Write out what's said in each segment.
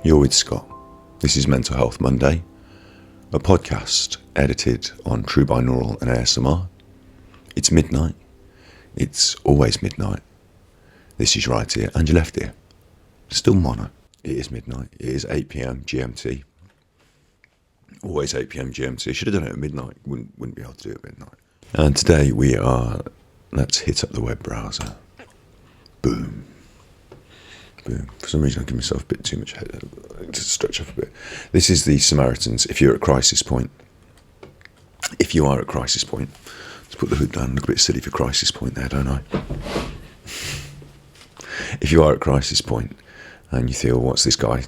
You're with Scott. This is Mental Health Monday, a podcast edited on true binaural and ASMR. It's midnight. It's always midnight. This is your right ear and your left ear. Still mono. It is midnight. It is 8 p.m. GMT. Always 8 p.m. GMT. Should have done it at midnight. Wouldn't be able to do it at midnight. And today let's hit up the web browser. Boom. Boom. For some reason I give myself a bit too much head to stretch up a bit. This is the Samaritans. If you're at crisis point. If you are at crisis point. Let's put the hood down. Look a bit silly for crisis point there, don't I? If you are at crisis point and you feel, what's this guy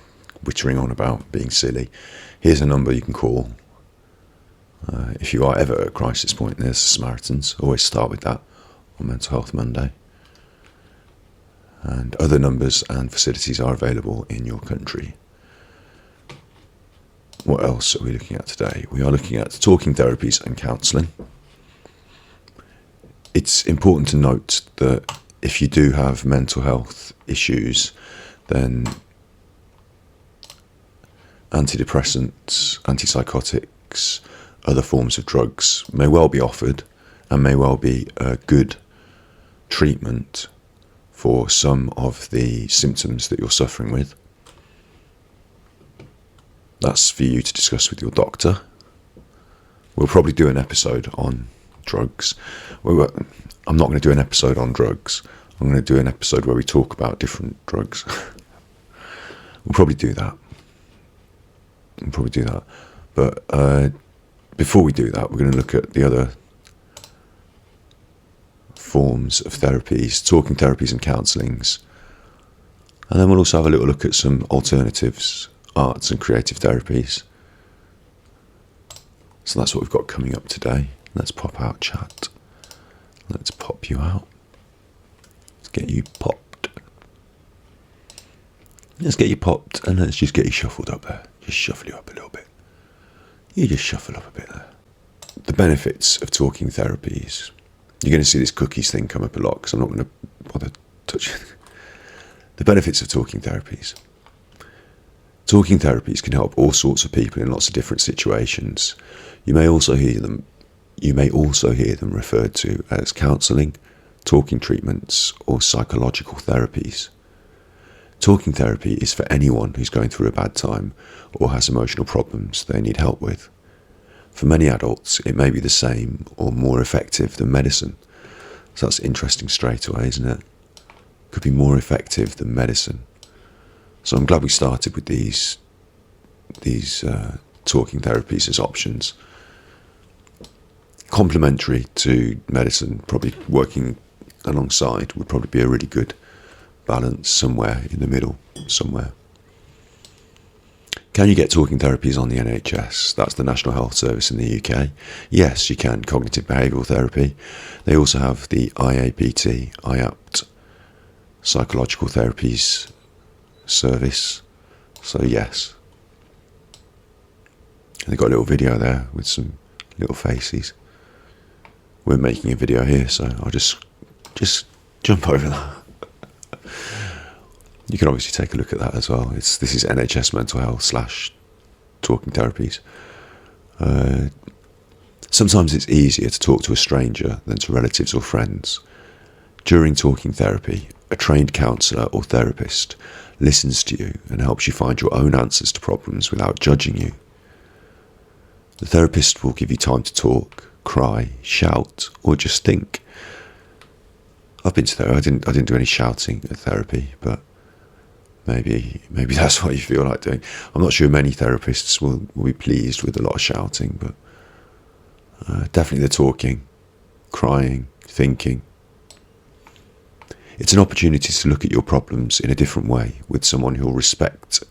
wittering on about, being silly, here's a number you can call. If you are ever at a crisis point, there's the Samaritans. Always start with that on Mental Health Monday. And other numbers and facilities are available in your country. What else are we looking at today? We are looking at talking therapies and counselling. It's important to note that if you do have mental health issues, then antidepressants, antipsychotics, other forms of drugs may well be offered and may well be a good treatment for some of the symptoms that you're suffering with. That's for you to discuss with your doctor. We'll probably do an episode on drugs. I'm not going to do an episode on drugs. I'm going to do an episode where we talk about different drugs. We'll probably do that. But before we do that, we're going to look at the other forms of therapies, talking therapies and counsellings. And then we'll also have a little look at some alternatives, arts and creative therapies. So that's what we've got coming up today. Let's pop out chat. Let's pop you out. Let's get you popped. Let's get you popped and let's just get you shuffled up there. Just shuffle you up a little bit. You just shuffle up a bit there. The benefits of talking therapies. You're going to see this cookies thing come up a lot because I'm not going to bother touching it. The benefits of talking therapies. Talking therapies can help all sorts of people in lots of different situations. You may also hear them referred to as counselling, talking treatments, or psychological therapies. Talking therapy is for anyone who's going through a bad time or has emotional problems they need help with. For many adults, it may be the same or more effective than medicine. So that's interesting straight away, isn't it? Could be more effective than medicine. So I'm glad we started with these talking therapies as options. Complementary to medicine, probably working alongside would probably be a really good balance somewhere in the middle, somewhere. Can you get talking therapies on the NHS? That's the National Health Service in the UK. Yes, you can. Cognitive behavioural therapy. They also have the IAPT psychological therapies service. So yes. And they've got a little video there with some little faces. We're making a video here, so I'll just jump over that. You can obviously take a look at that as well. This is NHS Mental Health / talking therapies. Sometimes it's easier to talk to a stranger than to relatives or friends. During talking therapy, a trained counsellor or therapist listens to you and helps you find your own answers to problems without judging you. The therapist will give you time to talk, cry, shout, or just think. I've been to therapy. I didn't do any shouting at therapy, but maybe that's what you feel like doing. I'm not sure many therapists will be pleased with a lot of shouting, but definitely the talking, crying, thinking. It's an opportunity to look at your problems in a different way with someone who'll respect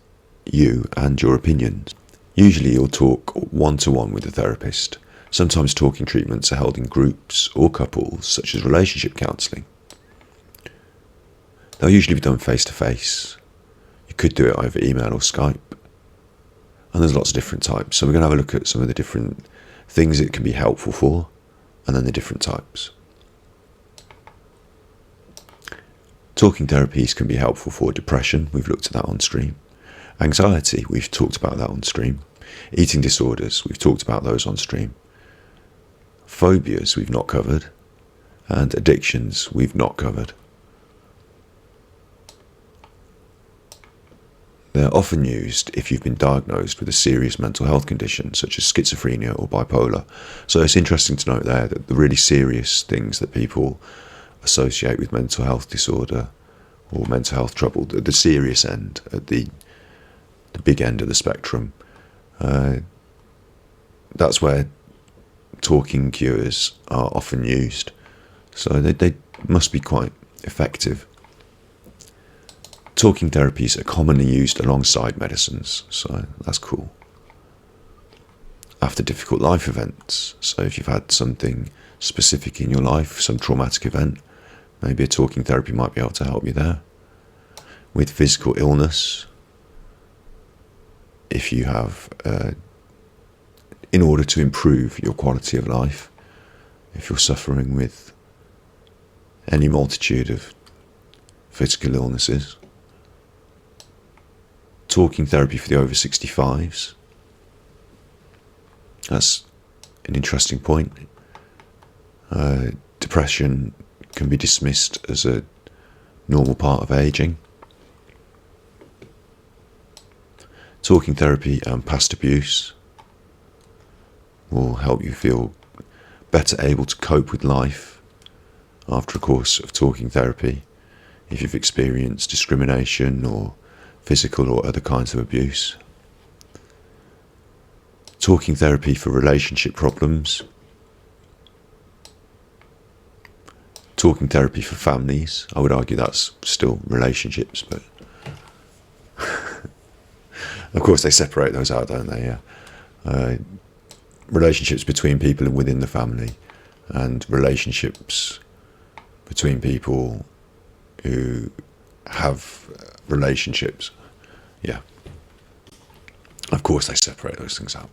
you and your opinions. Usually you'll talk one-to-one with a therapist. Sometimes talking treatments are held in groups or couples, such as relationship counselling. They'll usually be done face-to-face. You could do it over email or Skype. And there's lots of different types. So we're going to have a look at some of the different things it can be helpful for, and then the different types. Talking therapies can be helpful for depression. We've looked at that on stream. Anxiety, we've talked about that on stream. Eating disorders, we've talked about those on stream. Phobias, we've not covered. And addictions, we've not covered. They're often used if you've been diagnosed with a serious mental health condition, such as schizophrenia or bipolar. So it's interesting to note there that the really serious things that people associate with mental health disorder or mental health trouble, the serious end, at the big end of the spectrum, that's where talking cures are often used. So they must be quite effective. Talking therapies are commonly used alongside medicines, so that's cool. After difficult life events, so if you've had something specific in your life, some traumatic event, maybe a talking therapy might be able to help you there. With physical illness, if you have, in order to improve your quality of life, if you're suffering with any multitude of physical illnesses. Talking therapy for the over 65s. That's an interesting point. Depression can be dismissed as a normal part of aging. Talking therapy and past abuse will help you feel better able to cope with life after a course of talking therapy if you've experienced discrimination or physical or other kinds of abuse. Talking therapy for relationship problems. Talking therapy for families. I would argue that's still relationships, but of course they separate those out, don't they? Yeah. Relationships between people within the family and relationships between people who have relationships. Yeah. Of course they separate those things out.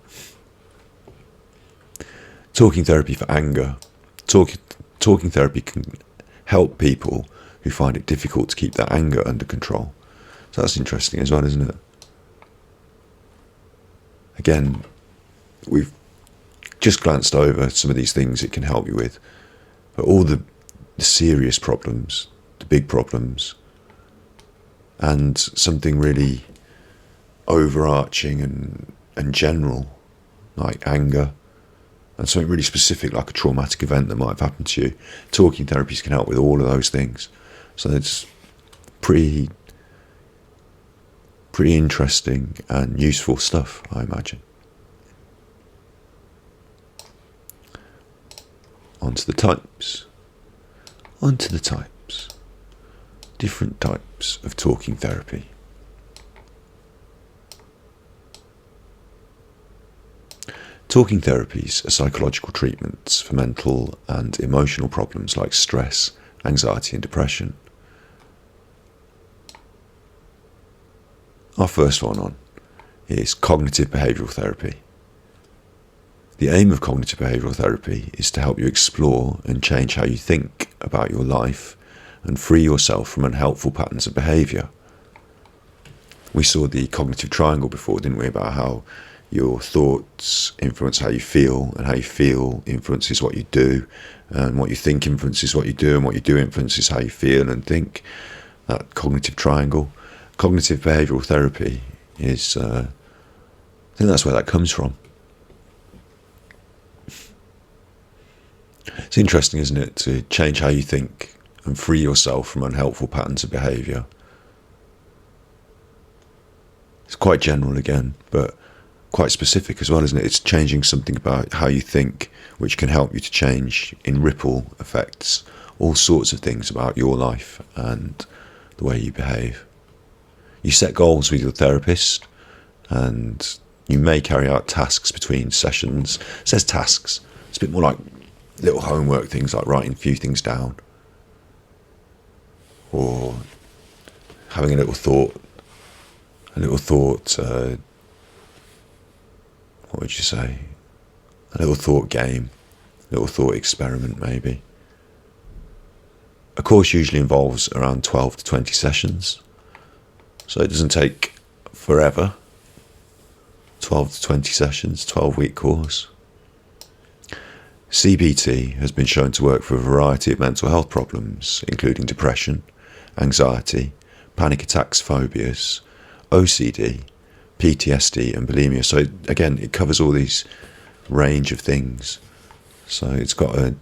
Talking therapy for anger. Talking therapy can help people who find it difficult to keep their anger under control. So that's interesting as well, isn't it? Again, we've just glanced over some of these things it can help you with, but all the serious problems, the big problems, and something really overarching and general, like anger, and something really specific, like a traumatic event that might have happened to you. Talking therapies can help with all of those things. So it's pretty interesting and useful stuff, I imagine. Onto the types. Different types of talking therapy. Talking therapies are psychological treatments for mental and emotional problems like stress, anxiety and depression. Our first one on is cognitive behavioural therapy. The aim of cognitive behavioural therapy is to help you explore and change how you think about your life and free yourself from unhelpful patterns of behaviour. We saw the cognitive triangle before, didn't we, about how your thoughts influence how you feel, and how you feel influences what you do, and what you think influences what you do, and what you do influences how you feel and think. That cognitive triangle. Cognitive behavioural therapy is, I think that's where that comes from. It's interesting, isn't it, to change how you think and free yourself from unhelpful patterns of behaviour. It's quite general again, but quite specific as well, isn't it? It's changing something about how you think, which can help you to change in ripple effects all sorts of things about your life and the way you behave. You set goals with your therapist, and you may carry out tasks between sessions. It says tasks. It's a bit more like little homework things, like writing a few things down, or having a little thought, what would you say? A little thought game, a little thought experiment maybe. A course usually involves around 12 to 20 sessions, so it doesn't take forever. 12 to 20 sessions, 12-week course. CBT has been shown to work for a variety of mental health problems, including depression, anxiety, panic attacks, phobias, OCD, PTSD and bulimia. So again, it covers all these range of things. So it's got a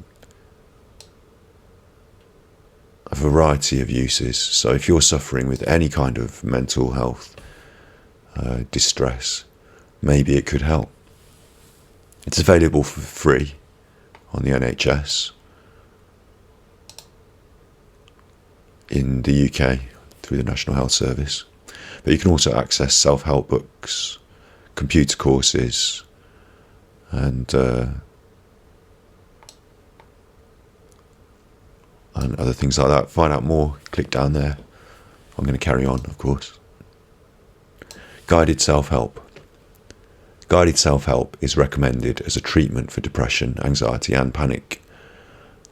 variety of uses. So if you're suffering with any kind of mental health distress, maybe it could help. It's available for free on the NHS in the UK through the National Health Service. But you can also access self-help books, computer courses, and other things like that. Find out more, click down there. I'm going to carry on, of course. Guided self-help. Guided self-help is recommended as a treatment for depression, anxiety and panic.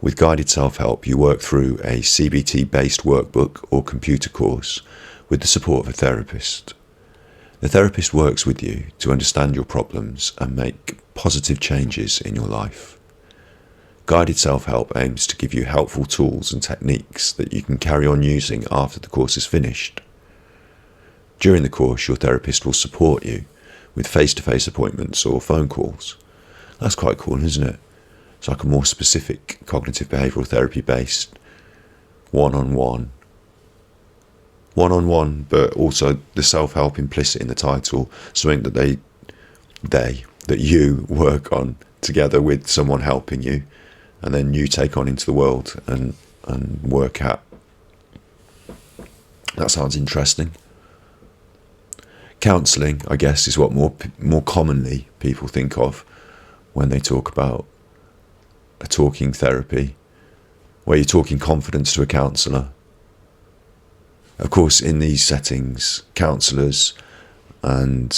With guided self-help, you work through a CBT-based workbook or computer course with the support of a therapist. The therapist works with you to understand your problems and make positive changes in your life. Guided self-help aims to give you helpful tools and techniques that you can carry on using after the course is finished. During the course, your therapist will support you with face-to-face appointments or phone calls. That's quite cool, isn't it? It's like a more specific cognitive behavioural therapy based one-on-one, but also the self-help implicit in the title, something that that you work on together with someone helping you, and then you take on into the world and work at. That sounds interesting. Counselling, I guess, is what more commonly people think of when they talk about a talking therapy, where you're talking confidence to a counsellor. Of course, in these settings, counsellors and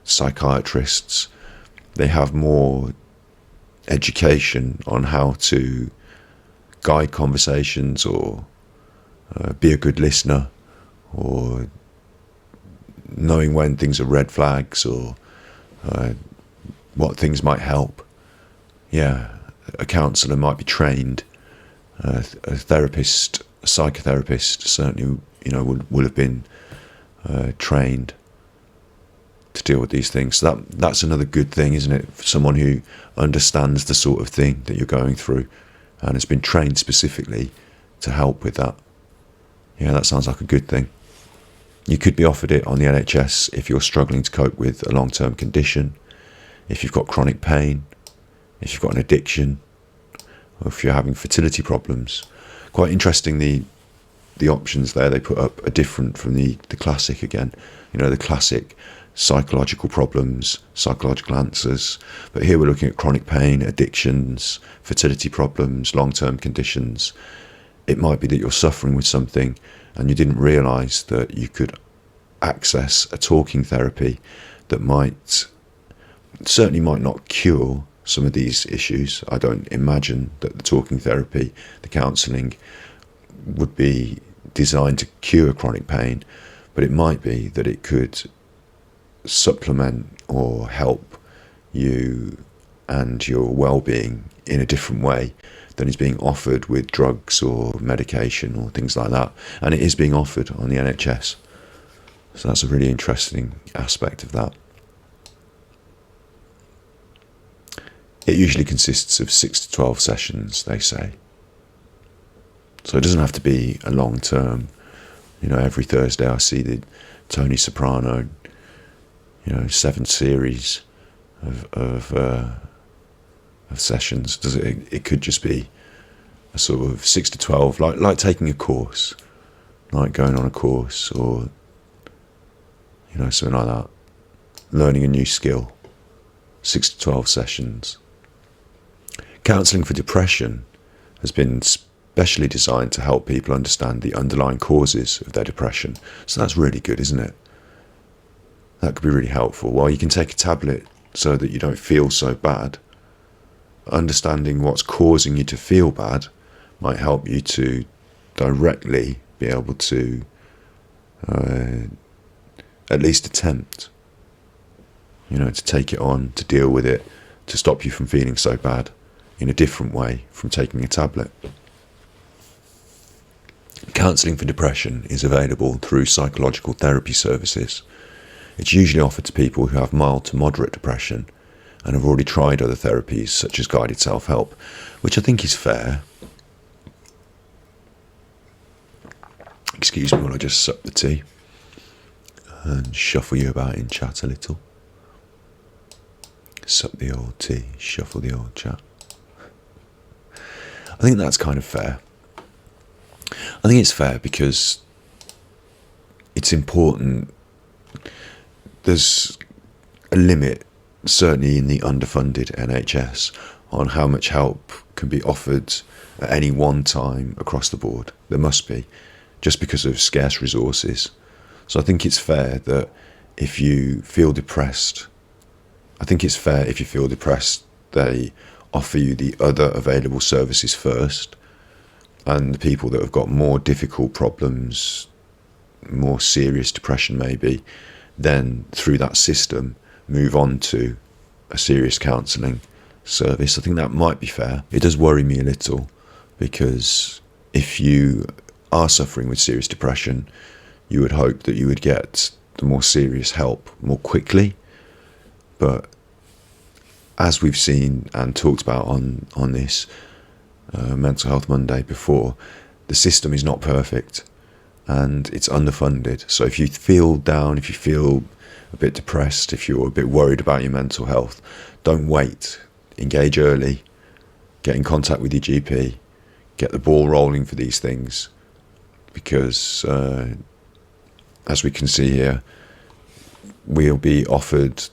psychiatrists, they have more education on how to guide conversations or be a good listener, or knowing when things are red flags or what things might help. Yeah, a counsellor might be trained. A therapist, a psychotherapist, certainly, will have been trained to deal with these things. So that's another good thing, isn't it? For someone who understands the sort of thing that you're going through and has been trained specifically to help with that. Yeah, that sounds like a good thing. You could be offered it on the NHS if you're struggling to cope with a long-term condition, if you've got chronic pain, if you've got an addiction, or if you're having fertility problems. Quite interesting, the options there they put up are different from the classic again. The classic psychological problems, psychological answers. But here we're looking at chronic pain, addictions, fertility problems, long-term conditions. It might be that you're suffering with something and you didn't realise that you could access a talking therapy that certainly might not cure some of these issues. I don't imagine that the talking therapy, the counselling, would be designed to cure chronic pain, but it might be that it could supplement or help you and your well-being in a different way than is being offered with drugs or medication or things like that. And it is being offered on the NHS. So that's a really interesting aspect of that. It usually consists of 6 to 12 sessions, they say. So it doesn't have to be a long term. Every Thursday I see the Tony Soprano, 7 series of sessions. It could just be a sort of 6 to 12, like taking a course, like going on a course, or something like that. Learning a new skill. 6 to 12 sessions. Counselling for depression has been specially designed to help people understand the underlying causes of their depression. So that's really good, isn't it? That could be really helpful. While you can take a tablet so that you don't feel so bad, understanding what's causing you to feel bad might help you to directly be able to at least attempt, to take it on, to deal with it, to stop you from feeling so bad in a different way from taking a tablet. Counselling for depression is available through psychological therapy services. It's usually offered to people who have mild to moderate depression and have already tried other therapies such as guided self-help, which I think is fair. Excuse me while I just sup the tea and shuffle you about in chat a little. Sup the old tea, shuffle the old chat. I think that's kind of fair. I think it's fair because it's important. There's a limit, certainly in the underfunded NHS, on how much help can be offered at any one time across the board. There must be, just because of scarce resources. So I think it's fair that if you feel depressed, they offer you the other available services first, and the people that have got more difficult problems, more serious depression maybe, then through that system move on to a serious counselling service. I think that might be fair. It does worry me a little, because if you are suffering with serious depression, you would hope that you would get the more serious help more quickly. But as we've seen and talked about on this Mental Health Monday before, the system is not perfect and it's underfunded. So if you feel down, if you feel a bit depressed, if you're a bit worried about your mental health, don't wait. Engage early, get in contact with your GP, get the ball rolling for these things, because as we can see here, we'll be offered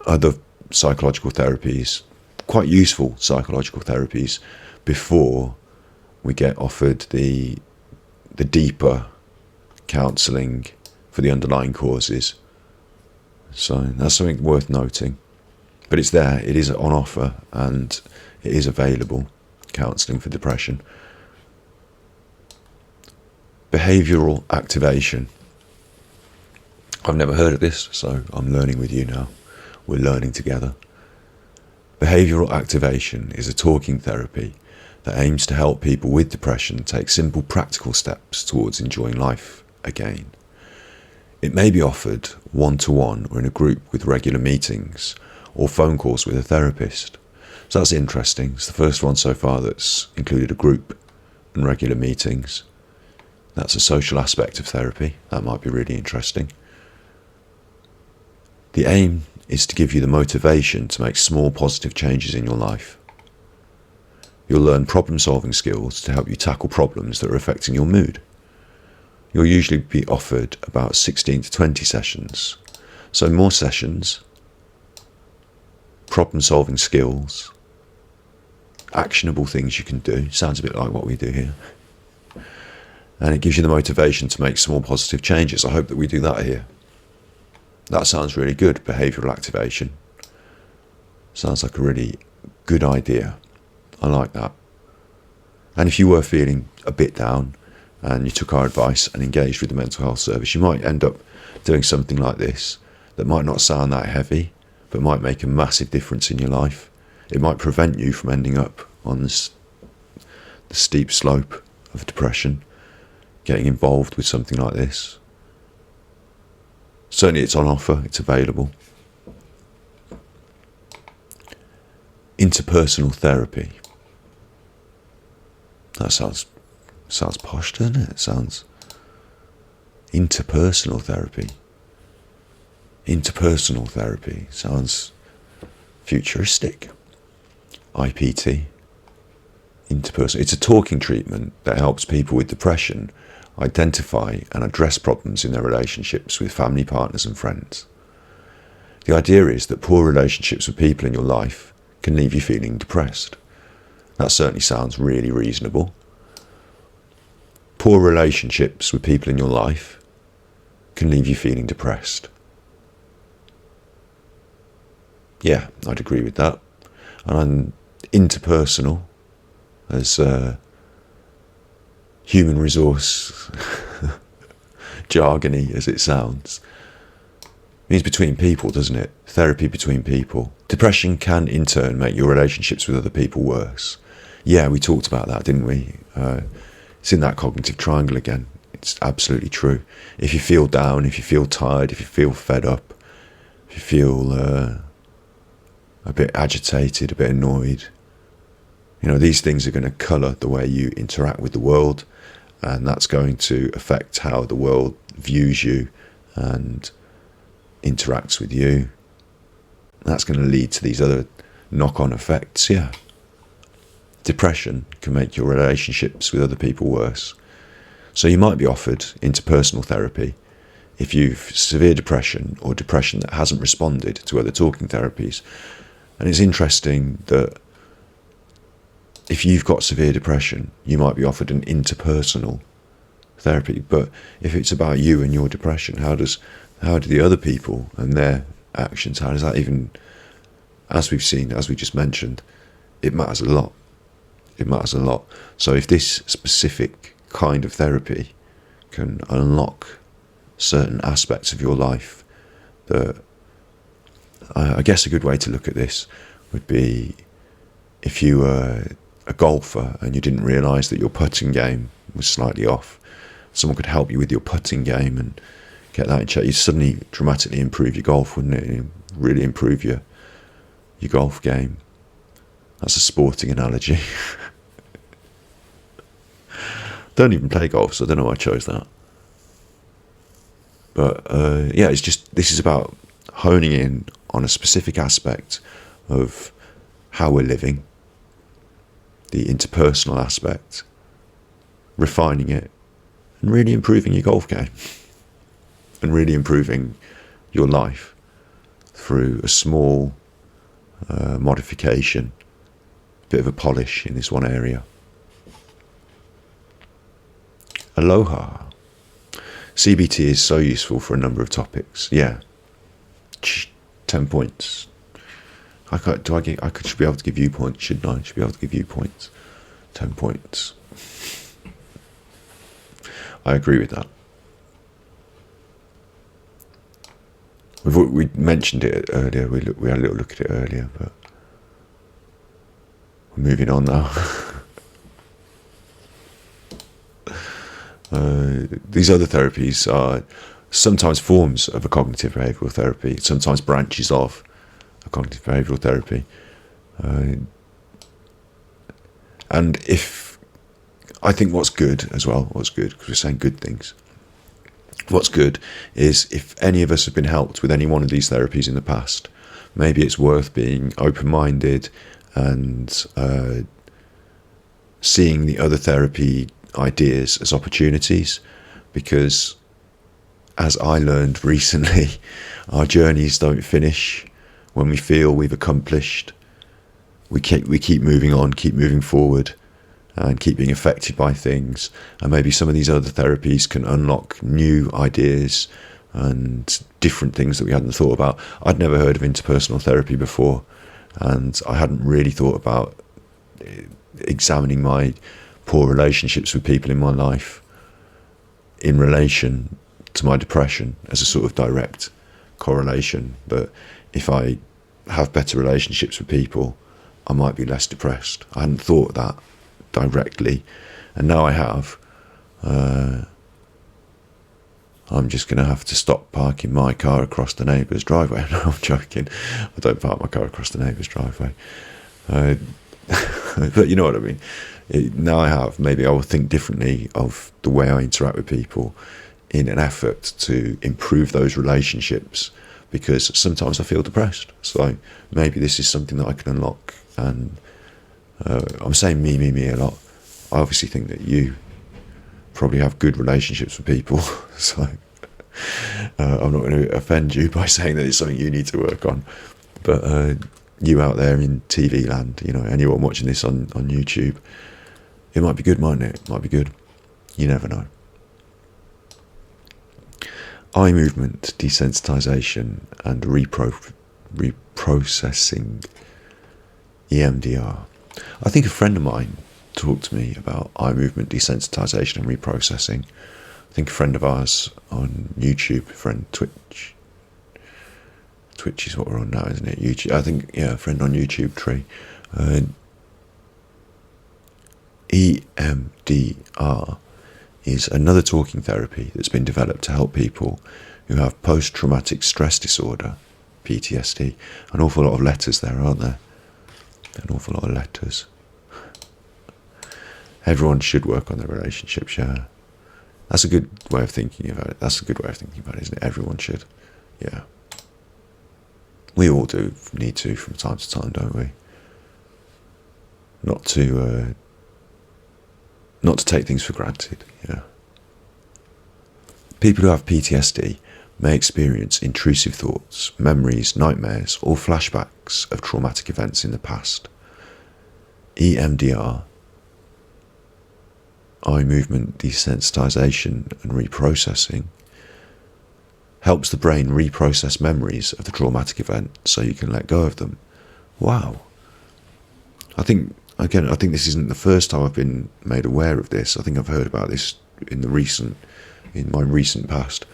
other psychological therapies, quite useful psychological therapies, before we get offered the deeper counselling for the underlying causes. So that's something worth noting. But it's there, it is on offer, and it is available, counselling for depression. Behavioural activation. I've never heard of this, so I'm learning with you now. We're learning together. Behavioural activation is a talking therapy that aims to help people with depression take simple practical steps towards enjoying life again. It may be offered one-to-one or in a group with regular meetings or phone calls with a therapist. So that's interesting. It's the first one so far that's included a group and regular meetings. That's a social aspect of therapy. That might be really interesting. The aim is to give you the motivation to make small positive changes in your life. You'll learn problem-solving skills to help you tackle problems that are affecting your mood. You'll usually be offered about 16 to 20 sessions. So more sessions, problem-solving skills, actionable things you can do. Sounds a bit like what we do here. And it gives you the motivation to make small positive changes. I hope that we do that here. That sounds really good, behavioural activation. Sounds like a really good idea. I like that. And if you were feeling a bit down and you took our advice and engaged with the mental health service, you might end up doing something like this that might not sound that heavy, but might make a massive difference in your life. It might prevent you from ending up on the steep slope of depression, getting involved with something like this. Certainly it's on offer, it's available. Interpersonal therapy. That sounds posh, doesn't it? It sounds interpersonal therapy. Interpersonal therapy sounds futuristic. IPT. Interpersonal. It's a talking treatment that helps people with depression identify and address problems in their relationships with family, partners and friends. The idea is that poor relationships with people in your life can leave you feeling depressed. That certainly sounds really reasonable. Poor relationships with people in your life can leave you feeling depressed. Yeah, I'd agree with that. And interpersonal, as human resource jargony as it sounds, means between people, doesn't it? Therapy between people. Depression can in turn make your relationships with other people worse. Yeah, we talked about that, didn't we? It's in that cognitive triangle again. It's absolutely true. If you feel down, if you feel tired, if you feel fed up, if you feel a bit agitated, a bit annoyed, these things are going to colour the way you interact with the world, and that's going to affect how the world views you and interacts with you. That's going to lead to these other knock-on effects, yeah. Depression can make your relationships with other people worse. So you might be offered interpersonal therapy if you've severe depression or depression that hasn't responded to other talking therapies. And it's interesting that if you've got severe depression, you might be offered an interpersonal therapy. But if it's about you and your depression, how do the other people and their actions, how does that even, as we've seen, as we just mentioned, it matters a lot. It matters a lot. So if this specific kind of therapy can unlock certain aspects of your life, that I guess a good way to look at this would be if you were a golfer and you didn't realise that your putting game was slightly off. Someone could help you with your putting game and get that in check. You'd suddenly dramatically improve your golf, wouldn't it? It'd really improve your golf game. That's a sporting analogy. Don't even play golf, so I don't know why I chose that. But yeah, this is about honing in on a specific aspect of how we're living, the interpersonal aspect, refining it, and really improving your golf game, and really improving your life through a small modification, a bit of a polish in this one area. Aloha. CBT is so useful for a number of topics. Yeah. 10 points. I should be able to give you points, shouldn't I? I should be able to give you points. 10 points. I agree with that. We mentioned it earlier. We had a little look at it earlier, but we're moving on now. These other therapies are sometimes forms of a cognitive behavioural therapy, sometimes branches of a cognitive behavioural therapy. And if I think what's good, because we're saying good things, what's good is if any of us have been helped with any one of these therapies in the past, maybe it's worth being open-minded and seeing the other therapy ideas as opportunities, because as I learned recently, our journeys don't finish when we feel we've accomplished. We keep moving on, keep moving forward, and keep being affected by things. And maybe some of these other therapies can unlock new ideas and different things that we hadn't thought about. I'd never heard of interpersonal therapy before, and I hadn't really thought about examining my poor relationships with people in my life in relation to my depression as a sort of direct correlation, that if I have better relationships with people, I might be less depressed. I hadn't thought that directly, and now I have. I'm just going to have to stop parking my car across the neighbour's driveway. No, I'm joking. I don't park my car across the neighbour's driveway. But you know what I mean. Now I have. Maybe I will think differently of the way I interact with people in an effort to improve those relationships, because sometimes I feel depressed. So maybe this is something that I can unlock. And I'm saying me a lot. I obviously think that you probably have good relationships with people, so I'm not going to offend you by saying that it's something you need to work on. But you out there in TV land, anyone watching this on YouTube, it might be good, mightn't it? It might be good. You never know. Eye movement desensitization and reprocessing, EMDR. I think a friend of mine talked to me about eye movement desensitization and reprocessing. I think a friend of ours on YouTube, a friend Twitch, Twitch is what we're on now, isn't it? YouTube. I think, yeah, a friend on YouTube, Tree. EMDR is another talking therapy that's been developed to help people who have post-traumatic stress disorder, PTSD. An awful lot of letters there, aren't there? An awful lot of letters. Everyone should work on their relationships, yeah. That's a good way of thinking about it. That's a good way of thinking about it, isn't it? Everyone should, yeah. We all do need to from time to time, don't we? Not to take things for granted, yeah. People who have PTSD may experience intrusive thoughts, memories, nightmares, or flashbacks of traumatic events in the past. EMDR, eye movement desensitization and reprocessing, helps the brain reprocess memories of the traumatic event so you can let go of them. Wow. I think this isn't the first time I've been made aware of this. I think I've heard about this in my recent past.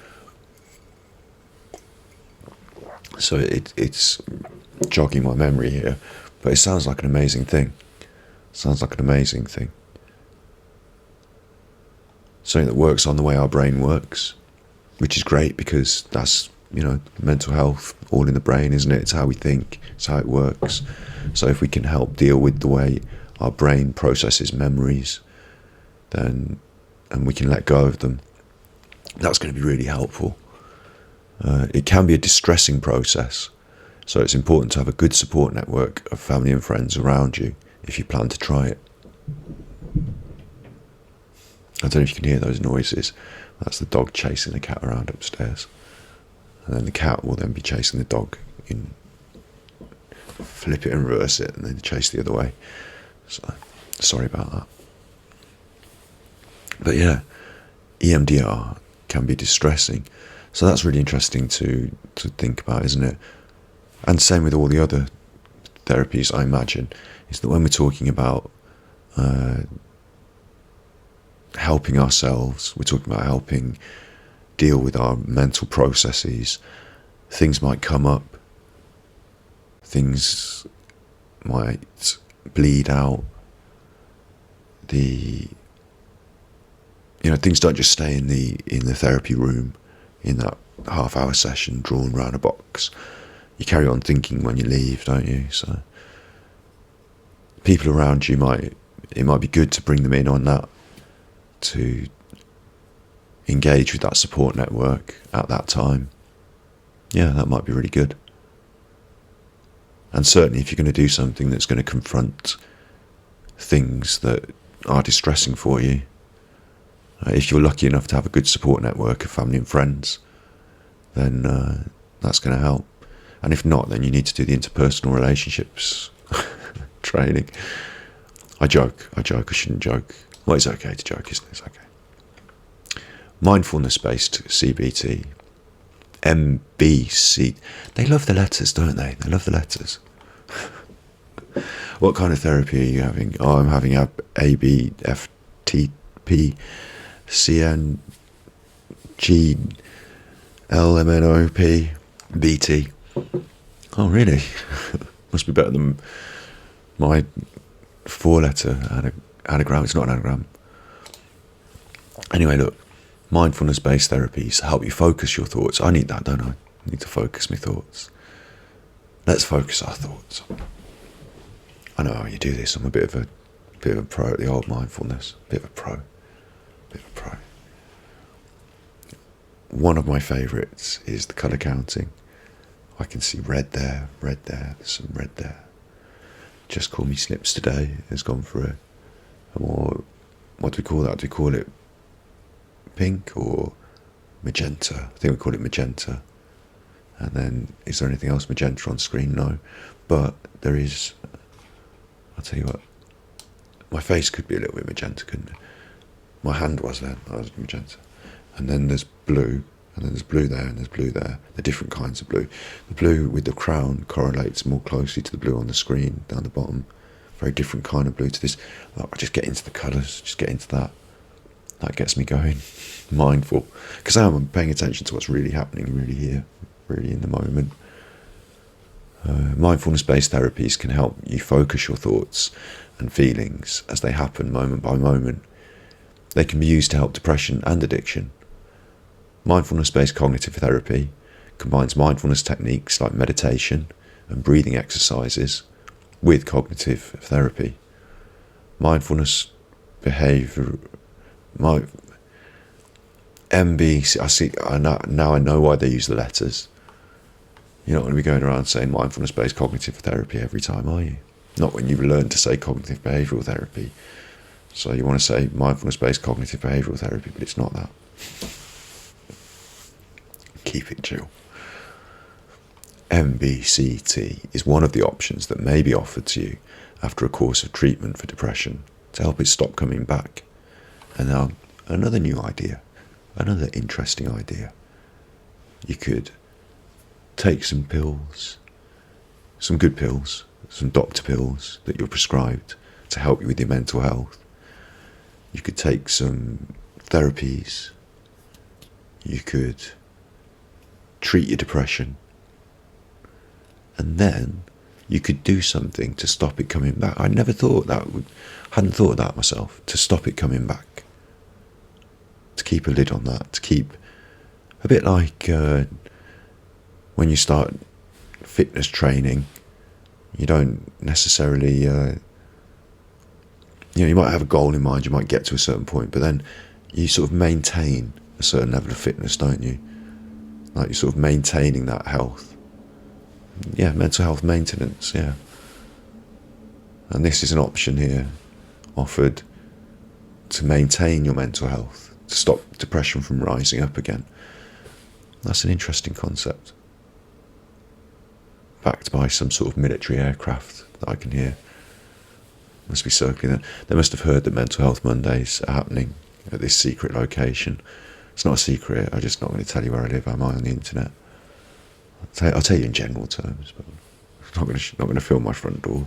So it's jogging my memory here, but it sounds like an amazing thing. Something that works on the way our brain works, which is great because that's, mental health, all in the brain, isn't it? It's how we think, it's how it works. So if we can help deal with the way our brain processes memories, and we can let go of them, that's going to be really helpful. It can be a distressing process, so it's important to have a good support network of family and friends around you if you plan to try it. I don't know if you can hear those noises. That's the dog chasing the cat around upstairs. And then the cat will then be chasing the dog, flip it and reverse it, and then chase the other way. So, sorry about that. But yeah, EMDR can be distressing. So that's really interesting to think about, isn't it? And same with all the other therapies, I imagine, is that when we're talking about helping ourselves, we're talking about helping deal with our mental processes, things might come up, things might bleed out, things don't just stay in the therapy room, in that half-hour session drawn around a box. You carry on thinking when you leave, don't you? So people around you it might be good to bring them in on that, to engage with that support network at that time. Yeah, that might be really good. And certainly if you're going to do something that's going to confront things that are distressing for you, if you're lucky enough to have a good support network of family and friends, then that's going to help. And if not, then you need to do the interpersonal relationships training. I joke, I shouldn't joke. Well, it's okay to joke, isn't it? It's okay. Mindfulness-based CBT, MBC. They love the letters, don't they? They love the letters. What kind of therapy are you having? Oh, I'm having a ABFTP, CNG, LMNOP, BT. Oh, really? Must be better than my 4-letter anagram. It's not an anagram. Anyway, look, mindfulness-based therapies help you focus your thoughts. I need that, don't I? I need to focus my thoughts. Let's focus our thoughts. I know how you do this. I'm a bit of a pro at the old mindfulness. Bit of a pro. One of my favourites is the colour counting. I can see red there, some red there. Just Call Me Snips today has gone for a more, what do we call that? Do we call it pink or magenta? I think we call it magenta. And then, is there anything else magenta on screen? No. But there is, I'll tell you what, my face could be a little bit magenta, couldn't it? My hand was then, that was magenta. And then there's blue, and then there's blue there, and there's blue there. They're different kinds of blue. The blue with the crown correlates more closely to the blue on the screen down the bottom. Very different kind of blue to this. I just get into the colours, just get into that. That gets me going, mindful. Because I'm paying attention to what's really happening, really here, really in the moment. Mindfulness-based therapies can help you focus your thoughts and feelings as they happen moment by moment. They can be used to help depression and addiction. Mindfulness-based cognitive therapy combines mindfulness techniques like meditation and breathing exercises with cognitive therapy. Mindfulness behavior, MBC. Now I know why they use the letters. You're not going to be going around saying mindfulness-based cognitive therapy every time, are you? Not when you've learned to say cognitive behavioural therapy. So you want to say mindfulness-based cognitive behavioural therapy, but it's not that. Keep it chill. MBCT is one of the options that may be offered to you after a course of treatment for depression to help it stop coming back. And now another new idea, another interesting idea. You could take some pills, some good pills, some doctor pills that you're prescribed to help you with your mental health. You could take some therapies. You could treat your depression. And then you could do something to stop it coming back. I never thought hadn't thought of that myself, to stop it coming back. To keep a lid on that, to keep, a bit like when you start fitness training, you don't necessarily, you might have a goal in mind, you might get to a certain point, but then you sort of maintain a certain level of fitness, don't you? Like you're sort of maintaining that health. Yeah, mental health maintenance, yeah. And this is an option here offered to maintain your mental health, to stop depression from rising up again. That's an interesting concept. Backed by some sort of military aircraft that I can hear. Must be circling there. They must have heard that Mental Health Mondays are happening at this secret location. It's not a secret, I'm just not going to tell you where I live, am I, on the internet? I'll tell you in general terms, but I'm not going to film my front door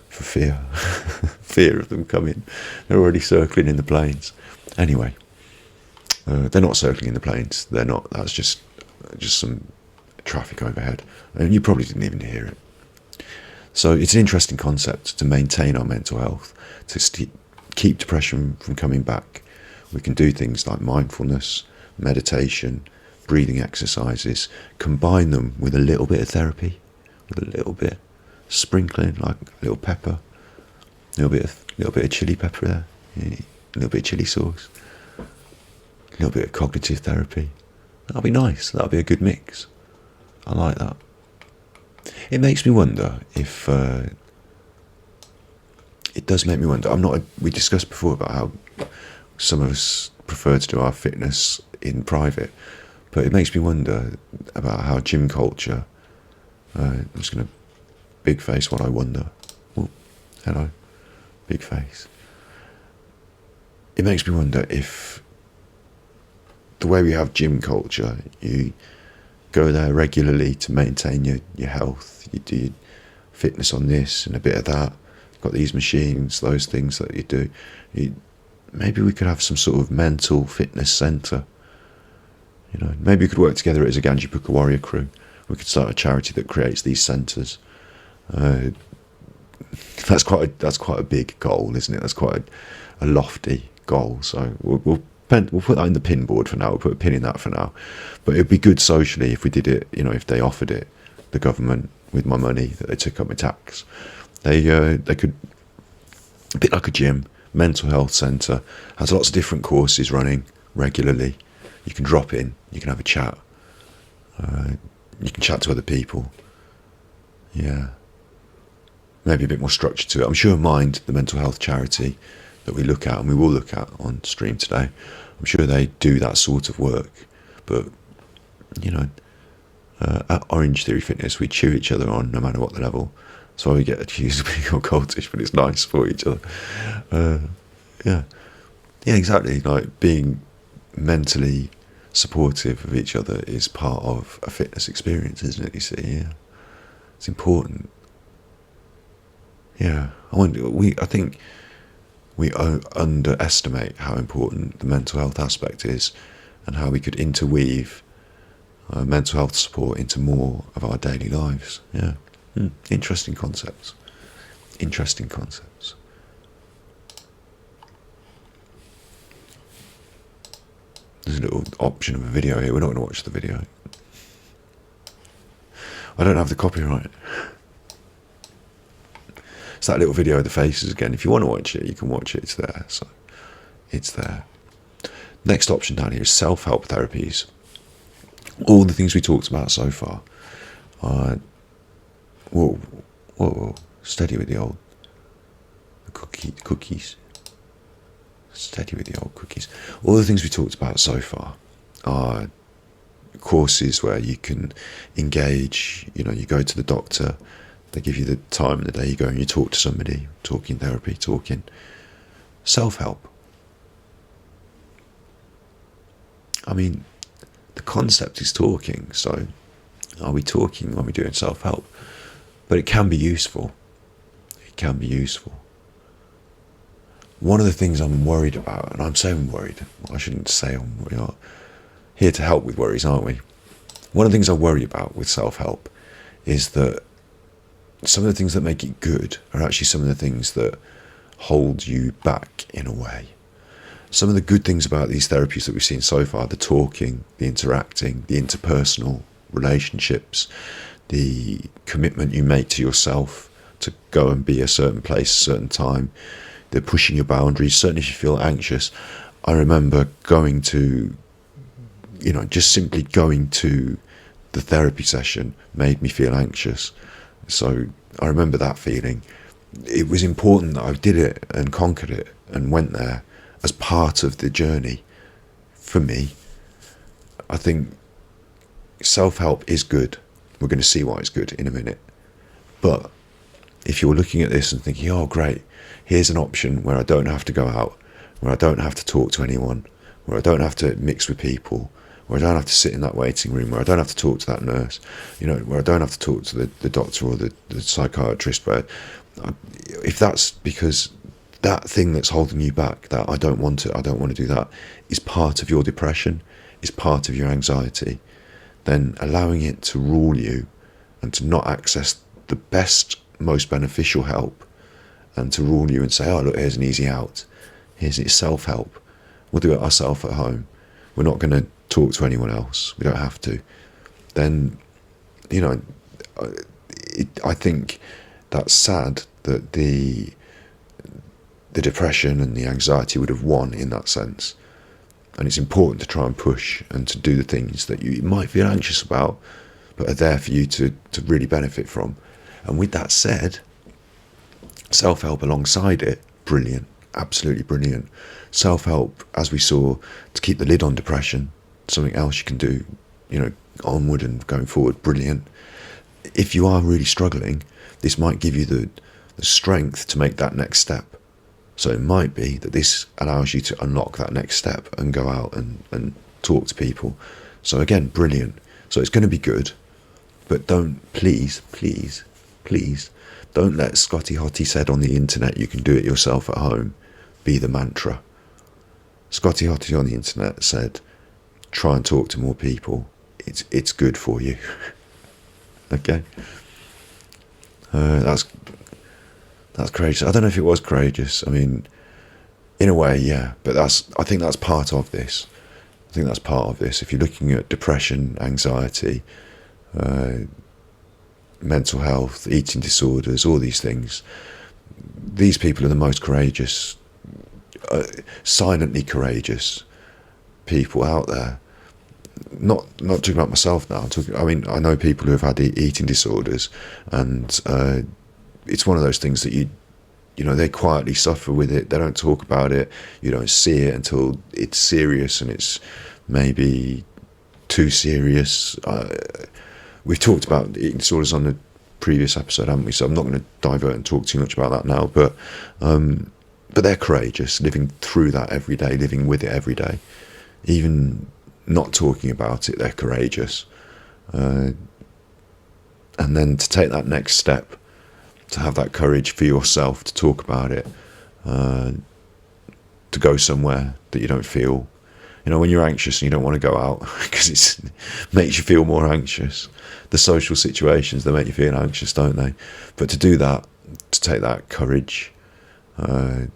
for fear. Fear of them coming. They're already circling in the planes. Anyway, they're not circling in the planes. They're not. That's just some traffic overhead. And you probably didn't even hear it. So it's an interesting concept to maintain our mental health, to keep depression from coming back. We can do things like mindfulness, meditation, breathing exercises, combine them with a little bit of therapy, with a little bit, sprinkling like a little pepper, a little bit of chili pepper there, a little bit of chili sauce, a little bit of cognitive therapy. That'll be nice. That'll be a good mix. I like that. It makes me wonder if it does make me wonder. We discussed before about how some of us prefer to do our fitness in private. But it makes me wonder about how gym culture, I'm just going to big face what I wonder. Oh, hello, big face. It makes me wonder if the way we have gym culture, you go there regularly to maintain your health, you do fitness on this and a bit of that, got these machines, those things that you do. Maybe we could have some sort of mental fitness centre. Maybe we could work together as a Ganjipuka warrior crew. We could start a charity that creates these centres. That's quite a big goal, isn't it? That's quite a lofty goal. So we'll put that in the pin board for now. We'll put a pin in that for now. But it'd be good socially if we did it. If they offered it, the government, with my money that they took up my tax, they could, a bit like a gym, mental health centre, has lots of different courses running regularly. You can drop in, you can have a chat, you can chat to other people. Yeah, maybe a bit more structure to it. I'm sure Mind, the mental health charity that we look at and we will look at on stream today, I'm sure they do that sort of work. But at Orange Theory Fitness, we cheer each other on no matter what the level. So we get accused of being occultish, but it's nice for each other. Yeah, exactly. Like being mentally supportive of each other is part of a fitness experience, isn't it? You see, yeah, it's important. Yeah, I think we underestimate how important the mental health aspect is, and how we could interweave mental health support into more of our daily lives. Yeah. Interesting concepts. Interesting concepts. There's a little option of a video here. We're not going to watch the video. I don't have the copyright. It's that little video of the faces again. If you want to watch it, you can watch it. It's there. So it's there. Next option down here is self-help therapies. All the things we talked about so far. Whoa. Steady with the old cookies. Steady with the old cookies. All the things we talked about so far are courses where you can engage. You go to the doctor, they give you the time of the day, you go and you talk to somebody, talking therapy, talking self-help. I mean, the concept is talking, so are we talking when we're doing self-help? But it can be useful. It can be useful. One of the things I'm worried about, and I'm saying worried, I shouldn't say we're not here to help with worries, aren't we? One of the things I worry about with self-help is that some of the things that make it good are actually some of the things that hold you back in a way. Some of the good things about these therapies that we've seen so far, the talking, the interacting, the interpersonal relationships, the commitment you make to yourself to go and be a certain place, a certain time, the pushing your boundaries, certainly if you feel anxious. I remember going to, just simply going to the therapy session made me feel anxious. So I remember that feeling. It was important that I did it and conquered it and went there as part of the journey for me. I think self-help is good. We're going to see why it's good in a minute. But if you're looking at this and thinking, oh great, here's an option where I don't have to go out, where I don't have to talk to anyone, where I don't have to mix with people, where I don't have to sit in that waiting room, where I don't have to talk to that nurse, where I don't have to talk to the doctor or the psychiatrist. But if that's because that thing that's holding you back, that I don't want to do that, is part of your depression, is part of your anxiety, then allowing it to rule you and to not access the best, most beneficial help and to rule you and say, oh look, here's an easy out, here's it, self-help, we'll do it ourselves at home, we're not going to talk to anyone else, we don't have to, then I think that's sad that the depression and the anxiety would have won in that sense. And it's important to try and push and to do the things that you might feel anxious about, but are there for you to really benefit from. And with that said, self-help alongside it, brilliant, absolutely brilliant. Self-help, as we saw, to keep the lid on depression, something else you can do, onward and going forward, brilliant. If you are really struggling, this might give you the strength to make that next step. So it might be that this allows you to unlock that next step and go out and talk to people. So again, brilliant. So it's going to be good, but don't, please, don't let Scotty Hottie said on the internet you can do it yourself at home be the mantra. Scotty Hottie on the internet said, try and talk to more people. It's good for you. Okay? That's courageous. I don't know if it was courageous. I mean, in a way, yeah. But I think that's part of this. If you're looking at depression, anxiety, mental health, eating disorders, all these things, these people are the most courageous, silently courageous people out there. Not talking about myself now. I know people who have had eating disorders, and it's one of those things that they quietly suffer with it. They don't talk about it. You don't see it until it's serious, and it's maybe too serious. We've talked about eating disorders on the previous episode, haven't we? So I'm not going to divert and talk too much about that now. But they're courageous, living through that every day, living with it every day. Even not talking about it, they're courageous. And then to take that next step, to have that courage for yourself to talk about it, to go somewhere that you don't feel You know, when you're anxious and you don't want to go out because it makes you feel more anxious. The social situations, they make you feel anxious, don't they? But to do that, to take that courage, I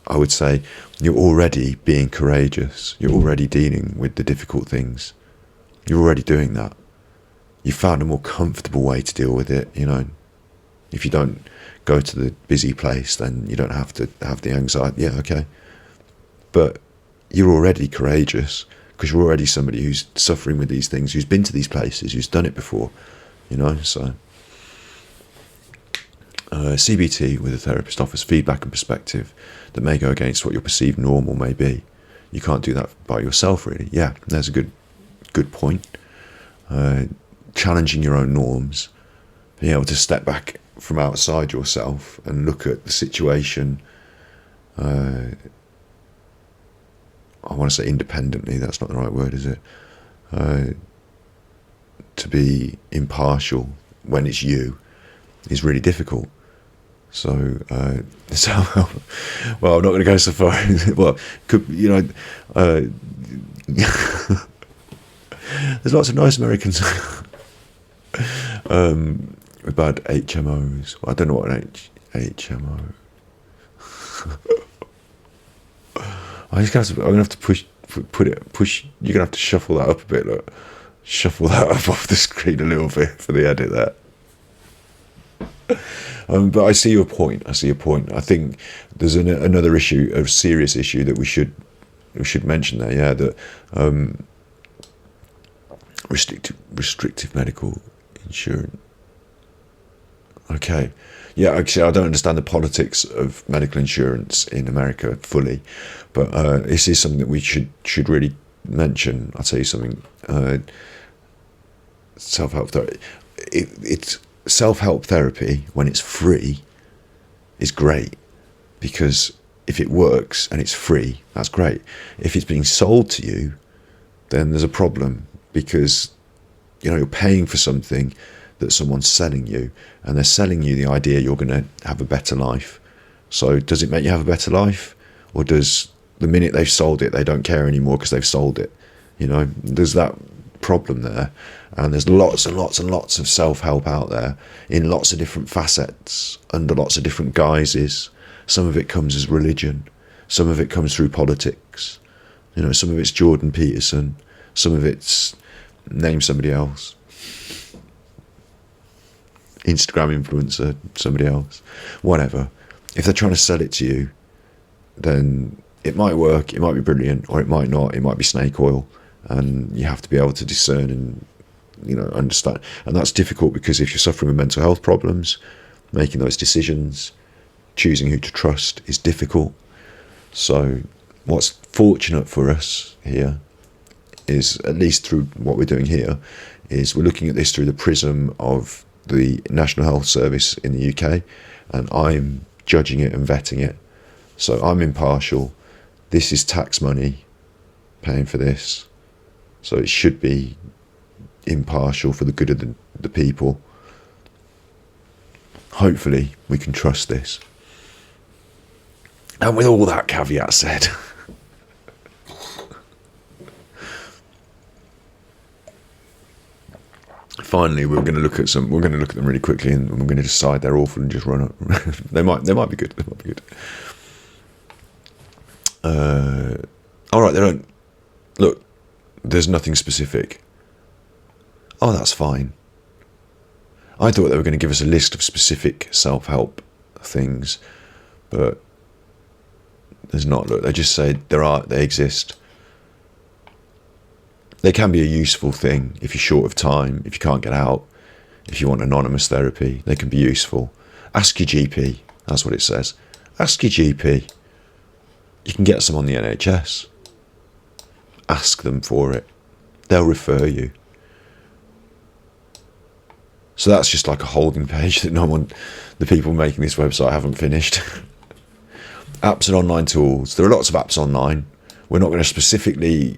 would say you're already being courageous. You're already dealing with the difficult things. You're already doing that. You found a more comfortable way to deal with it, you know. If you don't go to the busy place, then you don't have to have the anxiety. Yeah, okay. But you're already courageous because you're already somebody who's suffering with these things, who's been to these places, who's done it before, you know. So CBT with a therapist offers feedback and perspective that may go against what your perceived normal may be. You can't do that by yourself, really. Yeah, there's a good point. Challenging your own norms, being able to step back from outside yourself and look at the situation. I want to say independently. That's not the right word, is it? To be impartial when it's you is really difficult. So, well, I'm not going to go so far. Well, could, you know, there's lots of nice Americans with bad HMOs. Well, I don't know what an HMO. I'm gonna have to push. You're gonna have to shuffle that up a bit. Look, shuffle that up off the screen a little bit for the edit there. But I see your point. I think there's another issue, a serious issue that we should mention there. Yeah, that restrictive medical insurance. Okay. Yeah, actually, I don't understand the politics of medical insurance in America fully, but this is something that we should really mention. I'll tell you something. Self-help therapy. It's self-help therapy when it's free is great, because if it works and it's free, that's great. If it's being sold to you, then there's a problem, because you know you're paying for something that someone's selling you, and they're selling you the idea you're going to have a better life. So does it make you have a better life, or does the minute they've sold it they don't care anymore because they've sold it? You know, there's that problem there. And there's lots and lots and lots of self-help out there in lots of different facets, under lots of different guises. Some of it comes as religion, some of it comes through politics, you know, some of it's Jordan Peterson, some of it's name somebody else, Instagram influencer, somebody else, whatever. If they're trying to sell it to you, then it might work, it might be brilliant, or it might not, it might be snake oil, and you have to be able to discern and, you know, understand. And that's difficult, because if you're suffering with mental health problems, making those decisions, choosing who to trust is difficult. So what's fortunate for us here is, at least through what we're doing here, is we're looking at this through the prism of the National Health Service in the UK, and I'm judging it and vetting it. So I'm impartial. This is tax money paying for this, so it should be impartial for the good of the people. Hopefully we can trust this. And with all that caveat said, finally we're going to look at them really quickly, and we're going to decide they're awful and just run up. they might be good. All right, they don't look. There's nothing specific. Oh, that's fine. I thought they were going to give us a list of specific self-help things, but there's not. Look, they just say they exist. They can be a useful thing if you're short of time, if you can't get out, if you want anonymous therapy, they can be useful. Ask your GP, that's what it says. Ask your GP. You can get some on the NHS. Ask them for it. They'll refer you. So that's just like a holding page that the people making this website haven't finished. Apps and online tools. There are lots of apps online. We're not going to specifically...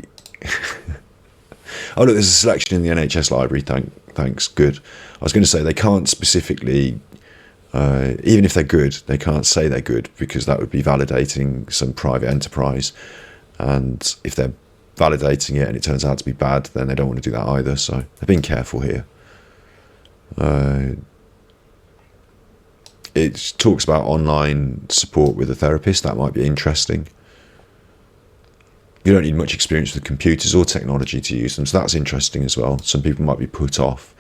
Oh, look, there's a selection in the NHS library. Thanks. Good. I was going to say they can't specifically... even if they're good, they can't say they're good, because that would be validating some private enterprise. And if they're validating it and it turns out to be bad, then they don't want to do that either. So they're being careful here. It talks about online support with a therapist. That might be interesting. You don't need much experience with computers or technology to use them, so that's interesting as well. Some people might be put off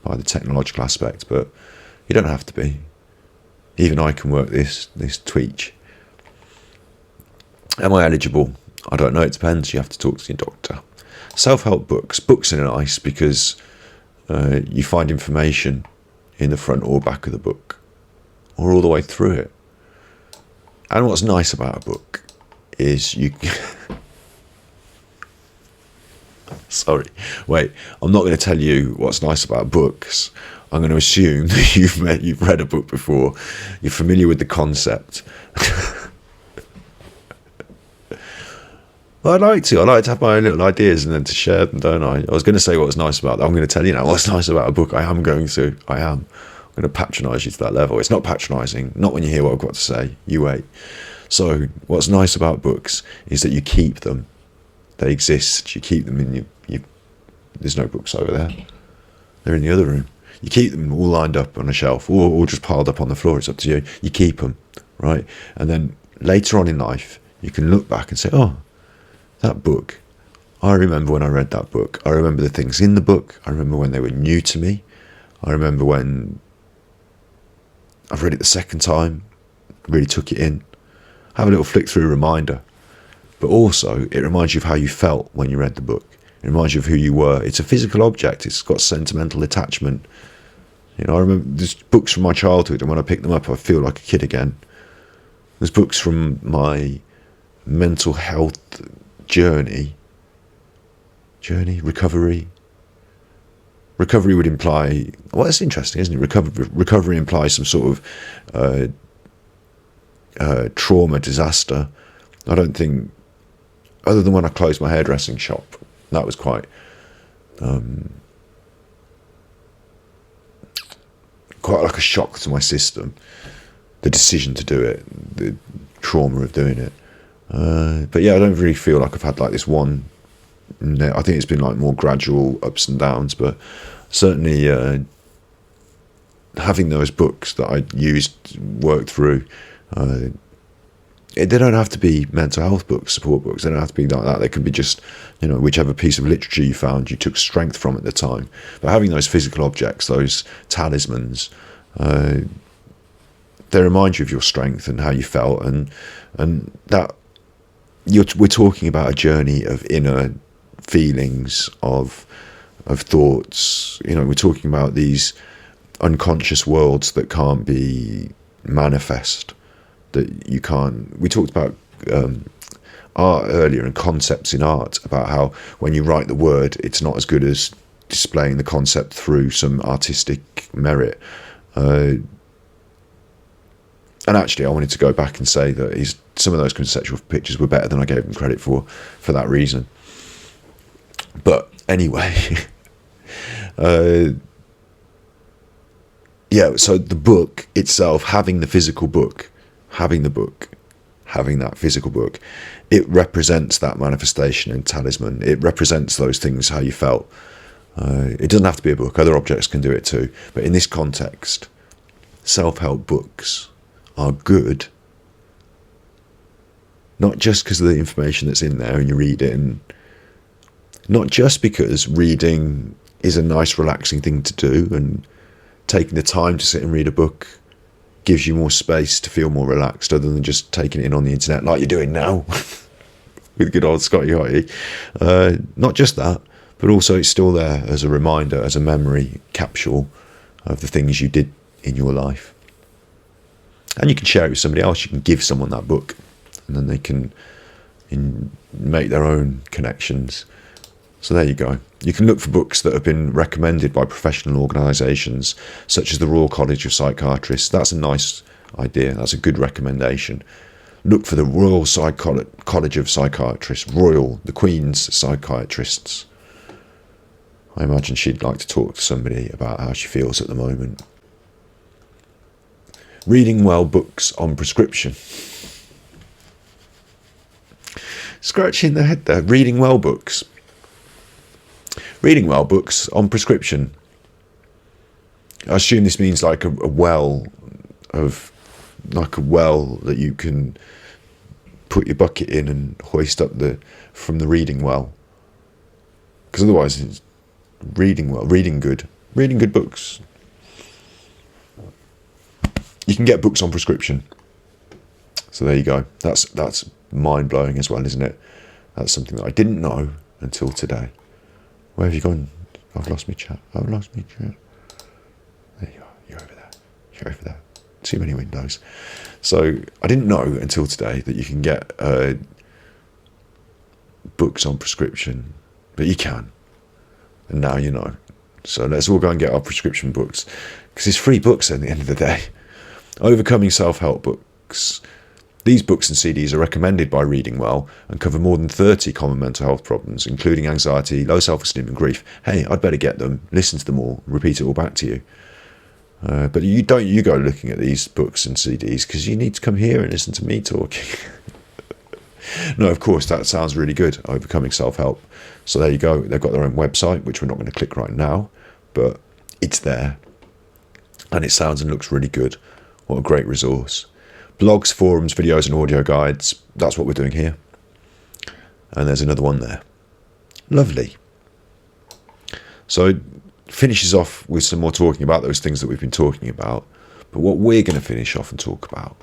by the technological aspect, but you don't have to be. Even I can work this tweak. Am I eligible? I don't know, it depends. You have to talk to your doctor. Self-help books. Books are nice because you find information in the front or back of the book, or all the way through it. And what's nice about a book is you... Sorry, wait, I'm not going to tell you what's nice about books. I'm going to assume that you've read a book before, you're familiar with the concept. Well, I like to have my own little ideas and then to share them, don't I? I was going to say what's nice about that. I'm going to tell you now what's nice about a book. I'm going to patronise you to that level. It's not patronising, not when you hear what I've got to say. You wait. So what's nice about books is that you keep them. They exist. You keep them in your there's no books over there. They're in the other room. You keep them all lined up on a shelf or just piled up on the floor. It's up to you. You keep them, right? And then later on in life, you can look back and say, oh, that book, I remember when I read that book. I remember the things in the book. I remember when they were new to me. I remember when I've read it the second time, really took it in. Have a little flick through reminder. But also, it reminds you of how you felt when you read the book. It reminds you of who you were. It's a physical object. It's got sentimental attachment. You know, I remember there's books from my childhood, and when I pick them up, I feel like a kid again. There's books from my mental health recovery. Recovery would imply, well, that's interesting, isn't it? Recovery implies some sort of trauma, disaster. I don't think, other than when I closed my hairdressing shop, that was quite like a shock to my system. The decision to do it, the trauma of doing it. But yeah, I don't really feel like I've had like this one. I think it's been like more gradual ups and downs, but certainly having those books that I worked through, they don't have to be mental health books, support books. They don't have to be like that. They could be just, whichever piece of literature you found, you took strength from at the time. But having those physical objects, those talismans, they remind you of your strength and how you felt, and that we're talking about a journey of inner feelings, of thoughts. We're talking about these unconscious worlds that can't be manifest. That you can't. We talked about art earlier and concepts in art, about how when you write the word, it's not as good as displaying the concept through some artistic merit. And actually, I wanted to go back and say that some of those conceptual pictures were better than I gave them credit for that reason. But anyway, yeah. So the book itself, having the physical book. Having that physical book, it represents that manifestation and talisman. It represents those things, how you felt. It doesn't have to be a book. Other objects can do it too. But in this context, self-help books are good, not just because of the information that's in there and you read it, and not just because reading is a nice, relaxing thing to do, and taking the time to sit and read a book gives you more space to feel more relaxed, other than just taking it in on the internet like you're doing now with good old Scotty Hottie. Not just that, but also it's still there as a reminder, as a memory capsule of the things you did in your life. And you can share it with somebody else. You can give someone that book, and then they can make their own connections. So there you go. You can look for books that have been recommended by professional organisations, such as the Royal College of Psychiatrists. That's a nice idea. That's a good recommendation. Look for the Royal College of Psychiatrists. Royal, the Queen's psychiatrists. I imagine she'd like to talk to somebody about how she feels at the moment. Reading well books on prescription. Scratching the head there. Reading well books. Reading well books on prescription. I assume this means like a well that you can put your bucket in and hoist up from the reading well. Because otherwise, it's reading good books. You can get books on prescription. So there you go. That's mind blowing as well, isn't it? That's something that I didn't know until today. Where have you gone? I've lost my chat. There you are. You're over there. Too many windows. So I didn't know until today that you can get books on prescription, but you can, and now you know. So let's all go and get our prescription books, because it's free books at the end of the day. Overcoming self-help books. These books and CDs are recommended by Reading Well and cover more than 30 common mental health problems, including anxiety, low self-esteem and grief. Hey, I'd better get them, listen to them all, repeat it all back to you. But you go looking at these books and CDs because you need to come here and listen to me talking. No, of course, that sounds really good, Overcoming Self-Help. So there you go. They've got their own website, which we're not going to click right now, but it's there. And it sounds and looks really good. What a great resource. Blogs, forums, videos and audio guides. That's what we're doing here. And there's another one there. Lovely. So finishes off with some more talking about those things that we've been talking about. But what we're going to finish off and talk about,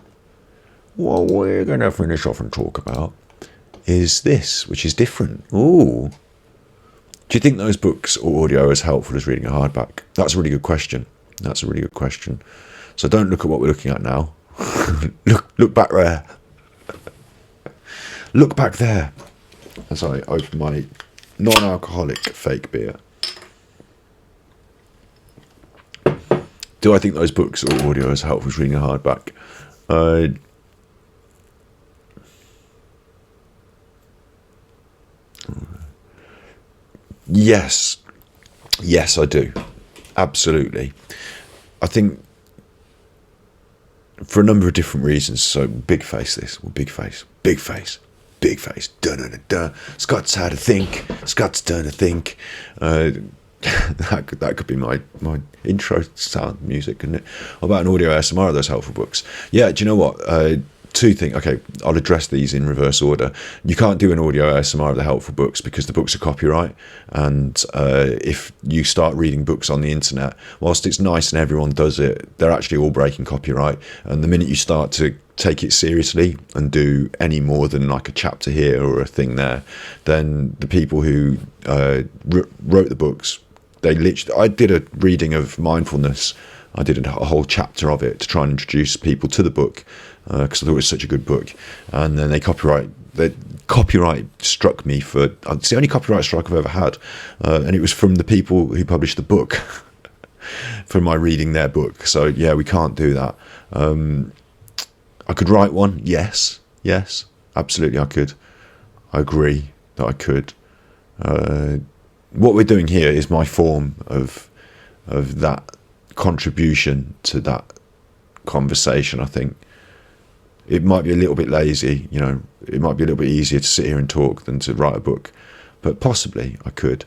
is this, which is different. Ooh. Do you think those books or audio are as helpful as reading a hardback? That's a really good question. So don't look at what we're looking at now. Look back there. Look back there. As I open my non-alcoholic fake beer. Do I think those books or audio as helpful as reading a hardback? Yes, I do. Absolutely. I think for a number of different reasons. So big face. Dun. Scott's had a think. Scott's done a think. That could be my intro sound music, couldn't it? What about an audio ASMR of those helpful books? Yeah, do you know what? Two things. Okay, I'll address these in reverse order. You can't do an audio ASMR of the helpful books because the books are copyright, and if you start reading books on the internet, whilst it's nice and everyone does it, they're actually all breaking copyright. And the minute you start to take it seriously and do any more than like a chapter here or a thing there, then the people who wrote the books, I did a reading of mindfulness. I did a whole chapter of it to try and introduce people to the book because I thought it was such a good book. And then copyright struck me for, it's the only copyright strike I've ever had. And it was from the people who published the book for my reading their book. So yeah, we can't do that. I could write one. Yes, absolutely I could. I agree that I could. What we're doing here is my form of that contribution to that conversation. I think it might be a little bit lazy, it might be a little bit easier to sit here and talk than to write a book, but possibly I could.